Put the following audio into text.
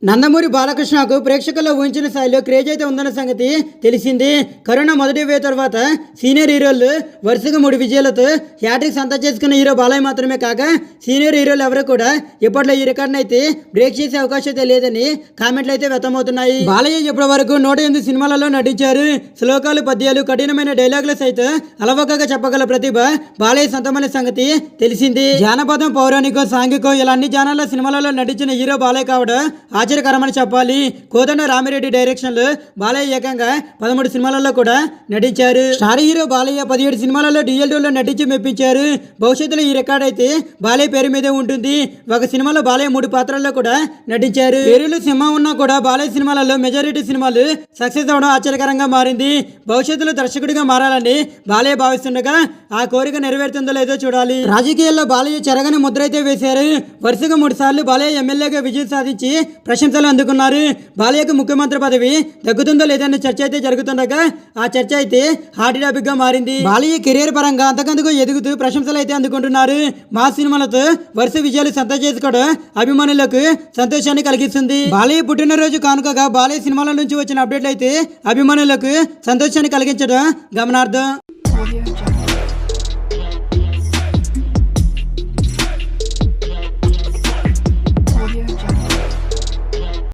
నందమూరి బాలకృష్ణకు ప్రేక్షకుల్లో ఊహించిన స్థాయిలో క్రేజ్ అయితే ఉందన్న సంగతి తెలిసింది. కరోనా మొదటి వేవ్ తర్వాత సీనియర్ హీరోలు వరుసగా 3 విజయాలతో హ్యాట్రిక్ సంతా చేసుకున్న హీరో బాలయ్య మాత్రమే కాక సీనియర్ హీరోలు ఎవరు కూడా ఇప్పట్లో ఈ రికార్డును అయితే బ్రేక్ చేసే అవకాశం అయితే లేదని కామెంట్లు అయితే వ్యక్తమవుతున్నాయి. బాలయ్య ఇప్పటి వరకు 108 సినిమాలలో నటించారు. శ్లోకాలు, పద్యాలు, కఠినమైన డైలాగులు సైతం అలవకగా చెప్పగల ప్రతిభ బాలయ్య సొంతమైన సంగతి తెలిసింది. జానపదం, పౌరాణికం, సాంఘికం ఇలా అన్ని జానాల సినిమాలలో నటించిన హీరో బాలయ్య కావడం ఆశ్చర్యకరమని చెప్పాలి. కోదండ రామిరెడ్డి డైరెక్షన్ లో బాలయ్య ఏకంగా 13 సినిమాలలో కూడా నటించారు. స్టార్ హీరో బాలయ్య 17 సినిమాలలో డ్యూయల్ రోల్ లో నటించి మెప్పించారు. భవిష్యత్తులో ఈ రికార్డ్ అయితే బాలయ్య పేరు మీదే ఉంటుంది. ఒక సినిమాలో బాలయ్య 3 పాత్రల్లో కూడా నటించారు. పేరులో సింహం ఉన్నా కూడా బాలయ్య సినిమాలలో మెజారిటీ సినిమాలు సక్సెస్ అవడం ఆశ్చర్యకరంగా మారింది. భవిష్యత్తులో దర్శకుడిగా మారాలని బాలయ్య భావిస్తుండగా ఆ కోరిక నెరవేరుతుందో లేదో చూడాలి. రాజకీయాల్లో బాలయ్య చెరగని ముద్ర అయితే వేశారు. వరుసగా 3 సార్లు బాలయ్య ఎమ్మెల్యేగా విజయం సాధించి ప్రశంసలు అందుకున్నారు. బాలయ్యకు ముఖ్యమంత్రి పదవి దక్కుతుందో లేదన్న చర్చ అయితే జరుగుతుండగా ఆ చర్చ అయితే హాట్ టాపిక్ గా మారింది. బాలయ్య కెరీర్ పరంగా అంతకందుకు ఎదుగుతూ ప్రశంసలు అయితే అందుకుంటున్నారు. మా సినిమాలతో వరుస విజయాలు సంతా చేసుకోవడం అభిమానులకు సంతోషాన్ని కలిగిస్తుంది. బాలయ్య పుట్టినరోజు కానుకగా బాలయ్య సినిమాల నుంచి వచ్చిన అప్డేట్లు అయితే అభిమానులకు సంతోషాన్ని కలిగించడం గమనార్థం.